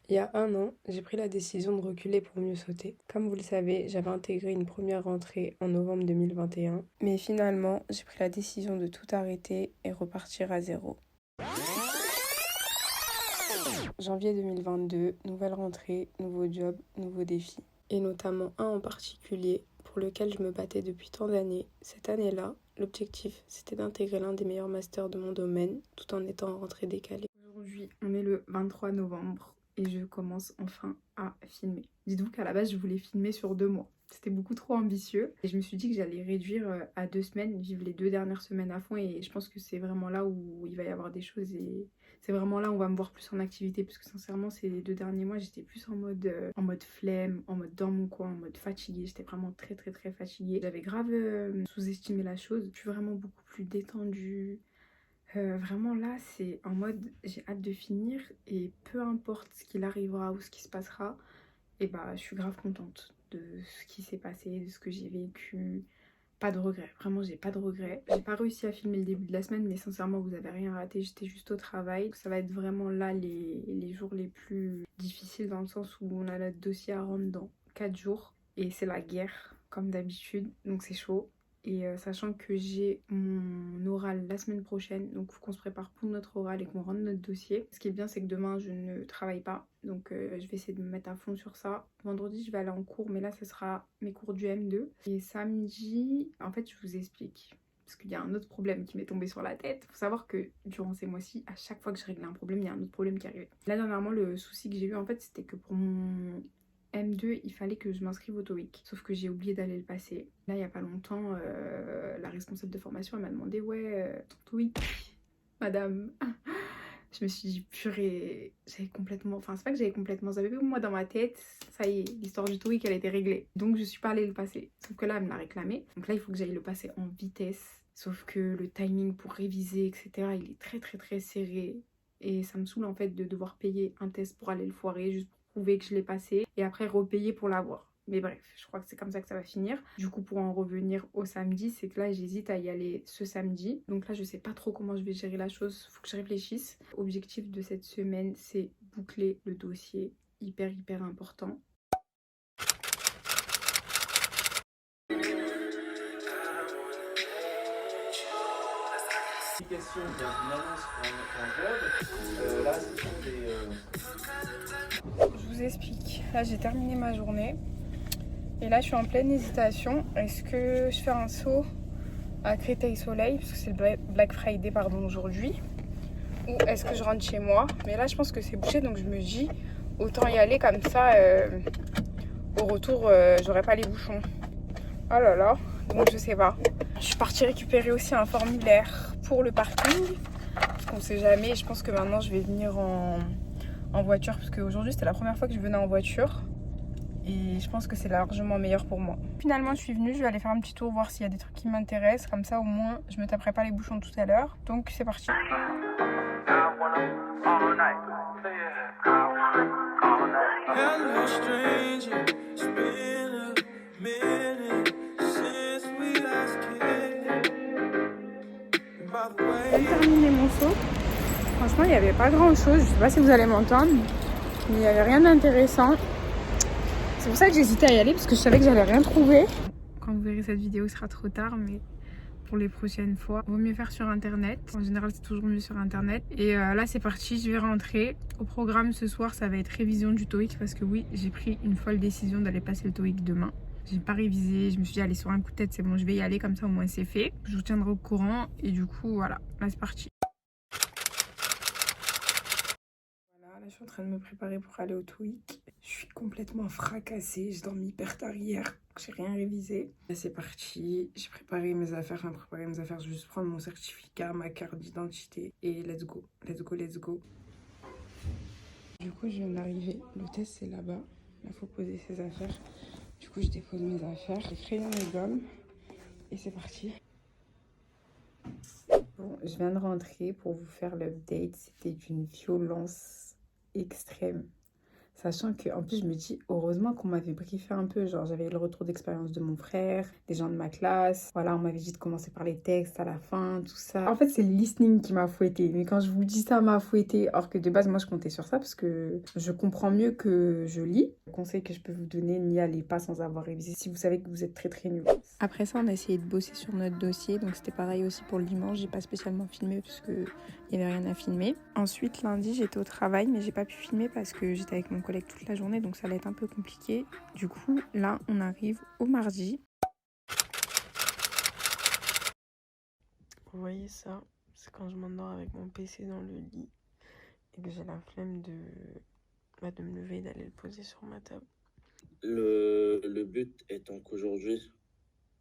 Il y a un an, j'ai pris la décision de reculer pour mieux sauter. Comme vous le savez, j'avais intégré une première rentrée en novembre 2021, mais finalement, j'ai pris la décision de tout arrêter et repartir à zéro. Janvier 2022, nouvelle rentrée, nouveau job, nouveau défi. Et notamment un en particulier pour lequel je me battais depuis tant d'années. Cette année-là, l'objectif, c'était d'intégrer l'un des meilleurs masters de mon domaine, tout en étant en rentrée décalée. Aujourd'hui, on est le 23 novembre et je commence enfin à filmer. Dites-vous qu'à la base, je voulais filmer sur 2 mois. C'était beaucoup trop ambitieux et je me suis dit que j'allais réduire à 2 semaines, vivre les 2 dernières semaines à fond, et je pense que c'est vraiment là où il va y avoir des choses, et c'est vraiment là où on va me voir plus en activité, parce que sincèrement ces 2 derniers mois j'étais plus en mode flemme, en mode dans mon coin, en mode fatiguée. J'étais vraiment très très très fatiguée. J'avais grave sous-estimé la chose. Je suis vraiment beaucoup plus détendue. Vraiment là, c'est en mode j'ai hâte de finir, et peu importe ce qu'il arrivera ou ce qui se passera, et bah je suis grave contente de ce qui s'est passé, de ce que j'ai vécu. Pas de regrets, vraiment j'ai pas de regrets. J'ai pas réussi à filmer le début de la semaine, mais sincèrement vous avez rien raté, j'étais juste au travail. Ça va être vraiment là les jours les plus difficiles, dans le sens où on a notre dossier à rendre dans 4 jours et c'est la guerre comme d'habitude, donc c'est chaud. Et sachant que j'ai mon oral la semaine prochaine, donc il faut qu'on se prépare pour notre oral et qu'on rende notre dossier. Ce qui est bien, c'est que demain je ne travaille pas, donc je vais essayer de me mettre à fond sur ça. Vendredi je vais aller en cours, mais là ce sera mes cours du M2. Et samedi, en fait je vous explique, parce qu'il y a un autre problème qui m'est tombé sur la tête. Faut savoir que durant ces mois-ci, à chaque fois que je réglais un problème, il y a un autre problème qui arrivait. Là dernièrement, le souci que j'ai eu en fait, c'était que pour mon M2, il fallait que je m'inscrive au TOEIC. Sauf que j'ai oublié d'aller le passer. Là, il n'y a pas longtemps, la responsable de formation, elle m'a demandé: ouais, ton TOEIC, madame. Je me suis dit, purée, j'avais complètement... Enfin, c'est pas que j'avais complètement zappé, mais moi, dans ma tête, ça y est, l'histoire du TOEIC, elle a été réglée. Donc, je suis pas allée le passer. Sauf que là, elle me l'a réclamé. Donc là, il faut que j'aille le passer en vitesse. Sauf que le timing pour réviser, etc., il est très, très, très serré. Et ça me saoule, en fait, de devoir payer un test pour aller le foirer, juste pour prouver que je l'ai passé, et après repayer pour l'avoir. Mais bref, je crois que c'est comme ça que ça va finir. Du coup, pour en revenir au samedi, c'est que là, j'hésite à y aller ce samedi. Donc là, je sais pas trop comment je vais gérer la chose. Faut que je réfléchisse. Objectif de cette semaine, c'est boucler le dossier. Hyper, hyper important. Application via une annonce pour un job. Là, ce sont Je vous explique. Là, j'ai terminé ma journée. Et là, je suis en pleine hésitation. Est-ce que je fais un saut à Créteil Soleil, parce que c'est le Black Friday aujourd'hui, ou est-ce que je rentre chez moi? Mais là, je pense que c'est bouché, donc je me dis autant y aller, comme ça au retour j'aurai pas les bouchons. Oh là là, donc je sais pas. Je suis partie récupérer aussi un formulaire pour le parking, parce qu'on sait jamais. Je pense que maintenant je vais venir en voiture, parce qu'aujourd'hui c'était la première fois que je venais en voiture. Et je pense que c'est largement meilleur pour moi. Finalement, je suis venue, je vais aller faire un petit tour, voir s'il y a des trucs qui m'intéressent. Comme ça, au moins, je me taperai pas les bouchons tout à l'heure. Donc, c'est parti. J'ai terminé mon saut. Franchement, il n'y avait pas grand chose. Je sais pas si vous allez m'entendre, mais il n'y avait rien d'intéressant. C'est pour ça que j'hésitais à y aller, parce que je savais que j'allais rien trouver. Quand vous verrez cette vidéo, il sera trop tard, mais pour les prochaines fois, vaut mieux faire sur internet. En général, c'est toujours mieux sur internet. Et là, c'est parti, je vais rentrer. Au programme ce soir, ça va être révision du TOEIC, parce que oui, j'ai pris une folle décision d'aller passer le TOEIC demain. J'ai pas révisé, je me suis dit, allez, sur un coup de tête, c'est bon, je vais y aller, comme ça au moins c'est fait. Je vous tiendrai au courant, et du coup, voilà, là c'est parti. Voilà, là je suis en train de me préparer pour aller au TOEIC. Je suis complètement fracassée, j'ai dormi hyper tard hier, j'ai rien révisé. Là c'est parti, j'ai préparé mes affaires, je vais juste prendre mon certificat, ma carte d'identité et let's go, let's go, let's go. Du coup je viens d'arriver, le test c'est là-bas, là faut poser ses affaires. Du coup je dépose mes affaires, les crayons et gommes et c'est parti. Bon, je viens de rentrer pour vous faire l'update, c'était d'une violence extrême. Sachant que, en plus, je me dis, heureusement qu'on m'avait briefé un peu. Genre, j'avais le retour d'expérience de mon frère, des gens de ma classe. Voilà, on m'avait dit de commencer par les textes à la fin, tout ça. En fait, c'est le listening qui m'a fouettée. Mais quand je vous dis ça m'a fouettée, or que de base, moi, je comptais sur ça parce que je comprends mieux que je lis. Le conseil que je peux vous donner, n'y allez pas sans avoir révisé si vous savez que vous êtes très très nul. Après ça, on a essayé de bosser sur notre dossier. Donc, c'était pareil aussi pour le dimanche. J'ai pas spécialement filmé parce que il n'y avait rien à filmer. Ensuite, lundi, j'étais au travail, mais j'ai pas pu filmer parce que j'étais avec mon collègue toute la journée, donc ça allait être un peu compliqué. Du coup, là, on arrive au mardi. Vous voyez ça, c'est quand je m'endors avec mon PC dans le lit et que j'ai la flemme de me lever et d'aller le poser sur ma table. Le but étant qu'aujourd'hui,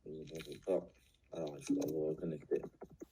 nous n'avons pas. Alors, il faudra vous reconnecter.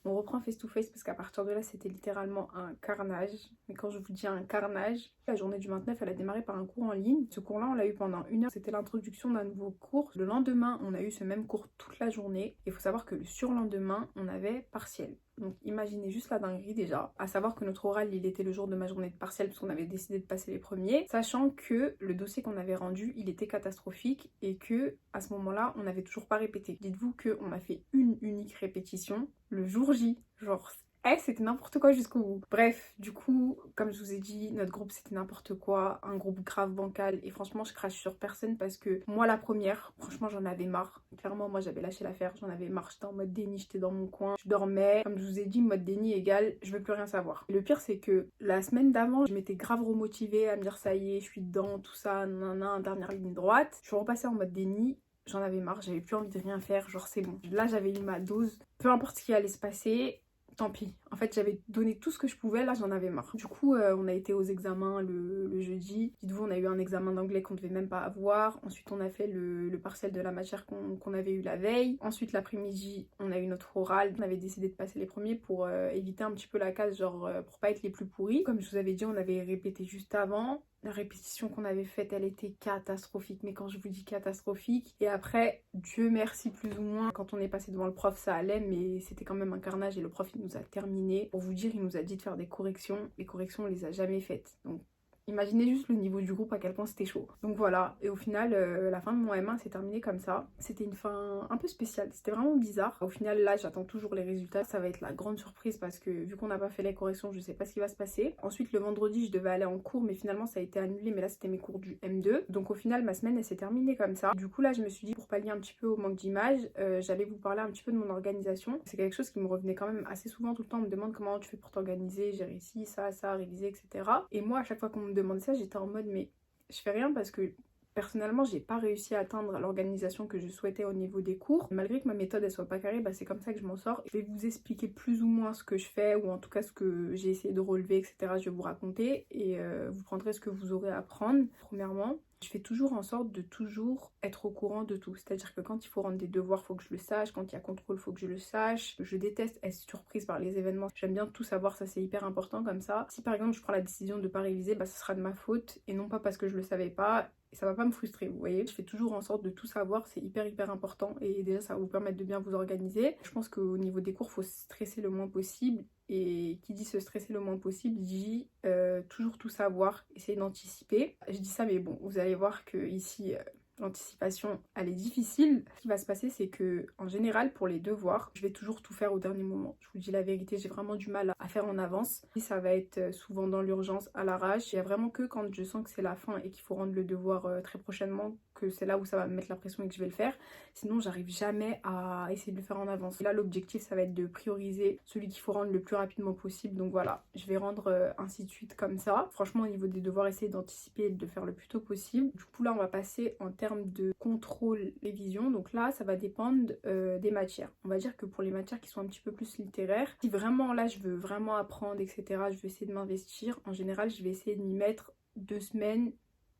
On reprend face-to-face parce qu'à partir de là, c'était littéralement un carnage. Mais quand je vous dis un carnage, la journée du 29, elle a démarré par un cours en ligne. Ce cours-là, on l'a eu pendant 1 heure. C'était l'introduction d'un nouveau cours. Le lendemain, on a eu ce même cours toute la journée. Il faut savoir que le surlendemain, on avait partiel. Donc imaginez juste la dinguerie déjà, à savoir que notre oral il était le jour de ma journée de partiel parce qu'on avait décidé de passer les premiers, sachant que le dossier qu'on avait rendu il était catastrophique et que à ce moment-là on n'avait toujours pas répété. Dites-vous qu'on a fait une unique répétition le jour J, genre c'était n'importe quoi jusqu'au bout. Bref, du coup, comme je vous ai dit, notre groupe c'était n'importe quoi, un groupe grave bancal et franchement je crache sur personne parce que moi la première, franchement j'en avais marre. Clairement moi j'avais lâché l'affaire, j'en avais marre, j'étais en mode déni, j'étais dans mon coin, je dormais. Comme je vous ai dit, mode déni égale, je veux plus rien savoir. Et le pire c'est que la semaine d'avant, je m'étais grave remotivée à me dire ça y est, je suis dedans, tout ça, nanana, dernière ligne droite. Je suis repassée en mode déni. J'en avais marre, j'avais plus envie de rien faire, genre c'est bon. Là j'avais eu ma dose, peu importe ce qui allait se passer, tant pis. En fait, j'avais donné tout ce que je pouvais, là j'en avais marre. Du coup, on a été aux examens le jeudi. Dites-vous, on a eu un examen d'anglais qu'on devait même pas avoir. Ensuite, on a fait le partiel de la matière qu'on avait eu la veille. Ensuite, l'après-midi, on a eu notre oral. On avait décidé de passer les premiers pour éviter un petit peu la casse, genre pour pas être les plus pourris. Comme je vous avais dit, on avait répété juste avant. La répétition qu'on avait faite, elle était catastrophique. Mais quand je vous dis catastrophique, et après, Dieu merci plus ou moins, quand on est passé devant le prof, ça allait, mais c'était quand même un carnage et le prof, il nous a terminé. Pour vous dire, il nous a dit de faire des corrections. Les corrections, on les a jamais faites. Donc, imaginez juste le niveau du groupe, à quel point c'était chaud. Donc voilà, et au final, la fin de mon M1 s'est terminée comme ça. C'était une fin un peu spéciale, c'était vraiment bizarre. Au final, là, j'attends toujours les résultats. Ça va être la grande surprise parce que vu qu'on n'a pas fait les corrections, je sais pas ce qui va se passer. Ensuite, le vendredi, je devais aller en cours, mais finalement, ça a été annulé. Mais là, c'était mes cours du M2. Donc au final, ma semaine, elle s'est terminée comme ça. Du coup, là, je me suis dit, pour pallier un petit peu au manque d'image, j'allais vous parler un petit peu de mon organisation. C'est quelque chose qui me revenait quand même assez souvent tout le temps. On me demande comment tu fais pour t'organiser, gérer ci, ça, réviser, etc. Et moi, à chaque fois qu'on me demande ça, j'étais en mode mais je fais rien parce que personnellement j'ai pas réussi à atteindre l'organisation que je souhaitais au niveau des cours. Malgré que ma méthode elle soit pas carrée, bah, c'est comme ça que je m'en sors. Je vais vous expliquer plus ou moins ce que je fais ou en tout cas ce que j'ai essayé de relever, etc. Je vais vous raconter et vous prendrez ce que vous aurez à prendre. Premièrement, je fais toujours en sorte de toujours être au courant de tout. C'est-à-dire que quand il faut rendre des devoirs, faut que je le sache. Quand il y a contrôle, faut que je le sache. Je déteste être surprise par les événements. J'aime bien tout savoir, ça c'est hyper important comme ça. Si par exemple je prends la décision de pas réviser, bah ce sera de ma faute et non pas parce que je le savais pas. Et ça va pas me frustrer, vous voyez. Je fais toujours en sorte de tout savoir, c'est hyper important. Et déjà ça va vous permettre de bien vous organiser. Je pense qu'au niveau des cours, faut stresser le moins possible. Et qui dit se stresser le moins possible, dit toujours tout savoir, essayer d'anticiper. Je dis ça, mais bon, vous allez voir que ici, l'anticipation, elle est difficile. Ce qui va se passer, c'est que en général, pour les devoirs, je vais toujours tout faire au dernier moment. Je vous dis la vérité, j'ai vraiment du mal à faire en avance. Et ça va être souvent dans l'urgence, à l'arrache. Il y a vraiment que quand je sens que c'est la fin et qu'il faut rendre le devoir très prochainement, que c'est là où ça va me mettre la pression et que je vais le faire. Sinon, j'arrive jamais à essayer de le faire en avance. Et là, l'objectif, ça va être de prioriser celui qu'il faut rendre le plus rapidement possible. Donc voilà, je vais rendre ainsi de suite comme ça. Franchement, au niveau des devoirs, essayer d'anticiper et de le faire le plus tôt possible. Du coup, là, on va passer en termes de contrôle révision. Donc là, ça va dépendre des matières. On va dire que pour les matières qui sont un petit peu plus littéraires, si vraiment là, je veux vraiment apprendre, etc., je vais essayer de m'investir. En général, je vais essayer de m'y mettre 2 semaines,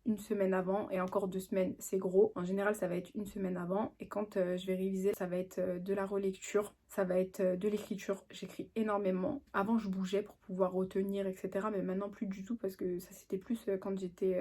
1 semaine avant, et encore 2 semaines c'est gros. En général ça va être 1 semaine avant, et quand je vais réviser ça va être de la relecture. ça va être de l'écriture. J'écris énormément. Avant, je bougeais pour pouvoir retenir, etc. Mais maintenant, plus du tout parce que ça, c'était plus quand j'étais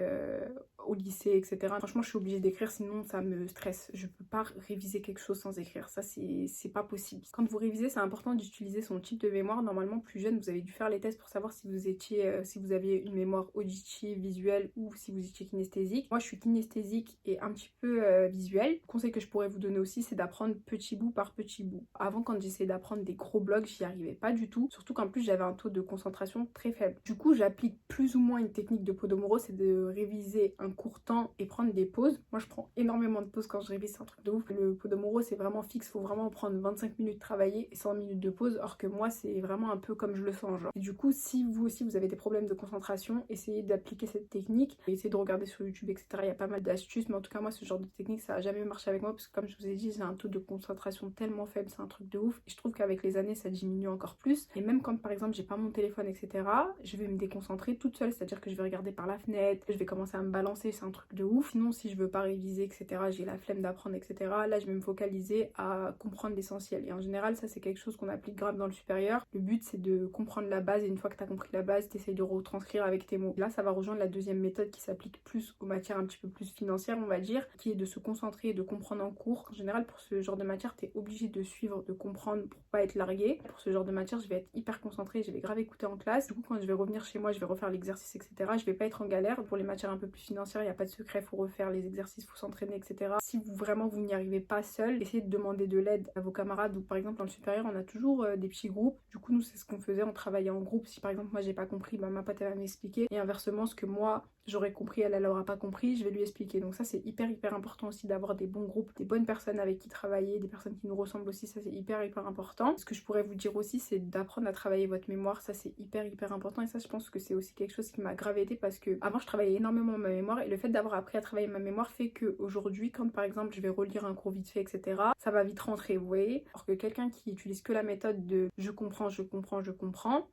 au lycée, etc. Franchement, je suis obligée d'écrire, sinon ça me stresse. Je peux pas réviser quelque chose sans écrire. Ça, c'est pas possible. Quand vous révisez, c'est important d'utiliser son type de mémoire. Normalement, plus jeune, vous avez dû faire les tests pour savoir si vous étiez, si vous aviez une mémoire auditive, visuelle ou si vous étiez kinesthésique. Moi, je suis kinesthésique et un petit peu visuelle. Le conseil que je pourrais vous donner aussi, c'est d'apprendre petit bout par petit bout. Avant, quand j'essayais d'apprendre des gros blocs, j'y arrivais pas du tout. Surtout qu'en plus, j'avais un taux de concentration très faible. Du coup, j'applique plus ou moins une technique de Pomodoro, c'est de réviser un court temps et prendre des pauses. Moi, je prends énormément de pauses quand je révise, c'est un truc de ouf. Le Pomodoro, c'est vraiment fixe, faut vraiment prendre 25 minutes de travailler et 100 minutes de pause, or que moi, c'est vraiment un peu comme je le sens, genre. Et du coup, si vous aussi, vous avez des problèmes de concentration, essayez d'appliquer cette technique, essayez de regarder sur YouTube, etc. Il y a pas mal d'astuces, mais en tout cas, moi, ce genre de technique, ça a jamais marché avec moi, parce que comme je vous ai dit, j'ai un taux de concentration tellement faible, c'est un truc de ouf. Et je trouve qu'avec les années, ça diminue encore plus. Et même quand, par exemple, j'ai pas mon téléphone, etc., je vais me déconcentrer toute seule, c'est-à-dire que je vais regarder par la fenêtre, je vais commencer à me balancer, c'est un truc de ouf. Sinon, si je veux pas réviser, etc., j'ai la flemme d'apprendre, etc., là, je vais me focaliser à comprendre l'essentiel. Et en général, ça, c'est quelque chose qu'on applique grave dans le supérieur. Le but, c'est de comprendre la base, et une fois que tu as compris la base, tu essayes de retranscrire avec tes mots. Là, ça va rejoindre la deuxième méthode qui s'applique plus aux matières un petit peu plus financières, on va dire, qui est de se concentrer et de comprendre en cours. En général, pour ce genre de matière, tu es obligé de suivre, de comprendre pour pas être largué. Pour ce genre de matière, je vais être hyper concentrée, je vais grave écouter en classe. Du coup, quand je vais revenir chez moi, je vais refaire l'exercice, etc. Je vais pas être en galère. Pour les matières un peu plus financières, il n'y a pas de secret, faut refaire les exercices, faut s'entraîner, etc. Si vous vraiment vous n'y arrivez pas seul, essayez de demander de l'aide à vos camarades. Ou par exemple, dans le supérieur, on a toujours des petits groupes. Du coup, nous, c'est ce qu'on faisait, on travaillait en groupe. Si par exemple, moi, j'ai pas compris, bah, ma pote, elle va m'expliquer. Et inversement, ce que moi, j'aurais compris, elle aura pas compris, je vais lui expliquer. Donc ça, c'est hyper important aussi d'avoir des bons groupes, des bonnes personnes avec qui travailler, des personnes qui nous ressemblent aussi, ça c'est hyper important. Ce que je pourrais vous dire aussi, c'est d'apprendre à travailler votre mémoire, ça c'est hyper important. Et ça, je pense que c'est aussi quelque chose qui m'a grave aidé, parce que avant je travaillais énormément ma mémoire, et le fait d'avoir appris à travailler ma mémoire fait que aujourd'hui, quand par exemple je vais relire un cours vite fait, etc., ça va vite rentrer, vous voyez. Alors que quelqu'un qui utilise que la méthode de je comprends,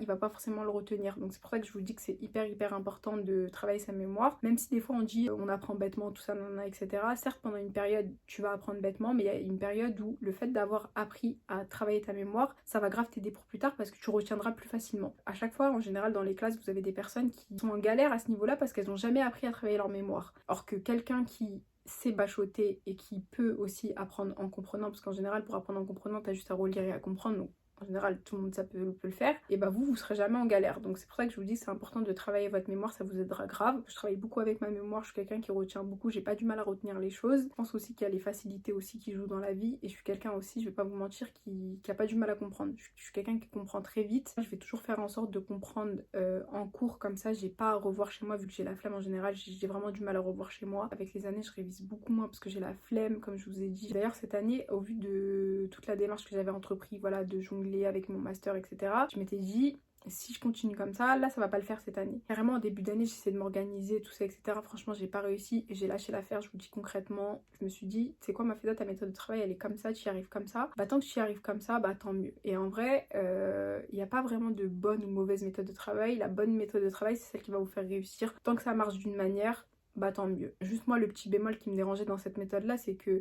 il va pas forcément le retenir. Donc c'est pour ça que je vous dis que c'est hyper important de travailler sa mémoire, même si des fois on dit on apprend bêtement, tout ça, etc. Certes, pendant une période tu vas apprendre bêtement, mais il y a une période où le fait d'avoir appris à travailler ta mémoire, ça va grave t'aider pour plus tard, parce que tu retiendras plus facilement. À chaque fois, en général, dans les classes, vous avez des personnes qui sont en galère à ce niveau-là parce qu'elles n'ont jamais appris à travailler leur mémoire. Or que quelqu'un qui sait bachoter et qui peut aussi apprendre en comprenant, parce qu'en général, pour apprendre en comprenant, t'as juste à relire et à comprendre, donc en général tout le monde ça peut le faire, et bah vous serez jamais en galère. Donc c'est pour ça que je vous dis que c'est important de travailler votre mémoire, ça vous aidera grave. Je travaille beaucoup avec ma mémoire, je suis quelqu'un qui retient beaucoup, j'ai pas du mal à retenir les choses. Je pense aussi qu'il y a les facilités aussi qui jouent dans la vie, et je suis quelqu'un aussi, je vais pas vous mentir, qui a pas du mal à comprendre. Je suis quelqu'un qui comprend très vite. Je vais toujours faire en sorte de comprendre en cours, comme ça j'ai pas à revoir chez moi, vu que j'ai la flemme en général, j'ai vraiment du mal à revoir chez moi. Avec les années, je révise beaucoup moins parce que j'ai la flemme, comme je vous ai dit. D'ailleurs cette année, au vu de toute la démarche que j'avais entrepris, voilà, de jongler avec mon master, etc., je m'étais dit, si je continue comme ça, là ça va pas le faire cette année. Carrément en début d'année, j'essaie de m'organiser, tout ça, etc. Franchement, j'ai pas réussi et j'ai lâché l'affaire. Je vous dis concrètement, je me suis dit, c'est quoi Mafeda, ta méthode de travail, elle est comme ça, tu y arrives comme ça. Bah tant que tu y arrives comme ça, bah tant mieux. Et en vrai, il n'y a pas vraiment de bonne ou mauvaise méthode de travail. La bonne méthode de travail, c'est celle qui va vous faire réussir. Tant que ça marche d'une manière, bah tant mieux. Juste moi, le petit bémol qui me dérangeait dans cette méthode-là, c'est que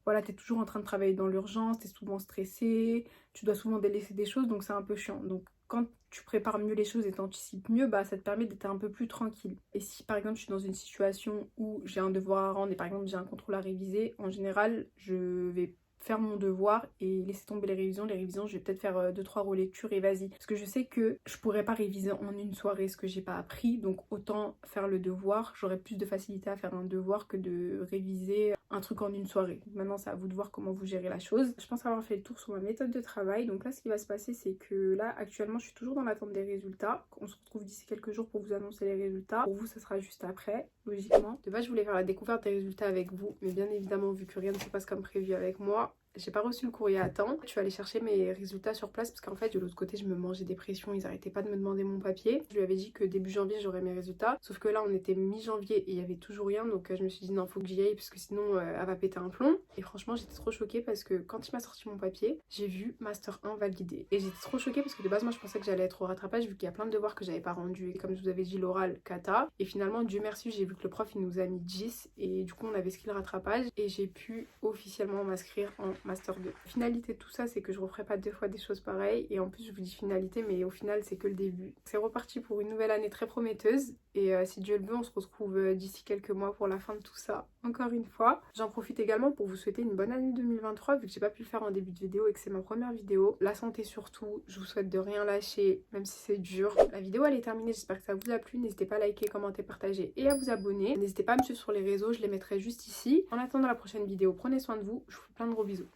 voilà, t'es toujours en train de travailler dans l'urgence, t'es souvent stressé, tu dois souvent délaisser des choses, donc c'est un peu chiant. Donc quand tu prépares mieux les choses et t'anticipes mieux, bah ça te permet d'être un peu plus tranquille. Et si par exemple je suis dans une situation où j'ai un devoir à rendre et par exemple j'ai un contrôle à réviser, en général je vais faire mon devoir et laisser tomber les révisions. Les révisions, je vais peut-être faire 2-3 relectures et vas-y. Parce que je sais que je pourrais pas réviser en une soirée ce que j'ai pas appris, donc autant faire le devoir. J'aurais plus de facilité à faire un devoir que de réviser un truc en une soirée. Maintenant, c'est à vous de voir comment vous gérez la chose. Je pense avoir fait le tour sur ma méthode de travail. Donc là, ce qui va se passer, c'est que là, actuellement, je suis toujours dans l'attente des résultats. On se retrouve d'ici quelques jours pour vous annoncer les résultats. Pour vous, ça sera juste après, logiquement. De base, je voulais faire la découverte des résultats avec vous, mais bien évidemment, vu que rien ne se passe comme prévu avec moi, j'ai pas reçu le courrier à temps. Je suis allée chercher mes résultats sur place parce qu'en fait de l'autre côté je me mangeais des pressions, ils arrêtaient pas de me demander mon papier. Je lui avais dit que début janvier j'aurais mes résultats, sauf que là on était mi-janvier et il y avait toujours rien, donc je me suis dit non, faut que j'y aille parce que sinon elle va péter un plomb. Et franchement j'étais trop choquée parce que quand il m'a sorti mon papier, j'ai vu Master 1 validé. Et j'étais trop choquée parce que de base moi je pensais que j'allais être au rattrapage vu qu'il y a plein de devoirs que j'avais pas rendus, et comme je vous avais dit l'oral kata, et finalement Dieu merci j'ai vu que le prof il nous a mis 10 et du coup on avait skill rattrapage et j'ai pu officiellement m'inscrire en Master 2. Finalité de tout ça, c'est que je referai pas 2 fois des choses pareilles. Et en plus, je vous dis finalité, mais au final, c'est que le début. C'est reparti pour une nouvelle année très prometteuse. Et si Dieu le veut, on se retrouve d'ici quelques mois pour la fin de tout ça. Encore une fois, j'en profite également pour vous souhaiter une bonne année 2023, vu que j'ai pas pu le faire en début de vidéo et que c'est ma première vidéo. La santé surtout, je vous souhaite de rien lâcher, même si c'est dur. La vidéo elle est terminée, j'espère que ça vous a plu. N'hésitez pas à liker, commenter, partager et à vous abonner. N'hésitez pas à me suivre sur les réseaux, je les mettrai juste ici. En attendant la prochaine vidéo, prenez soin de vous, je vous fais plein de gros bisous.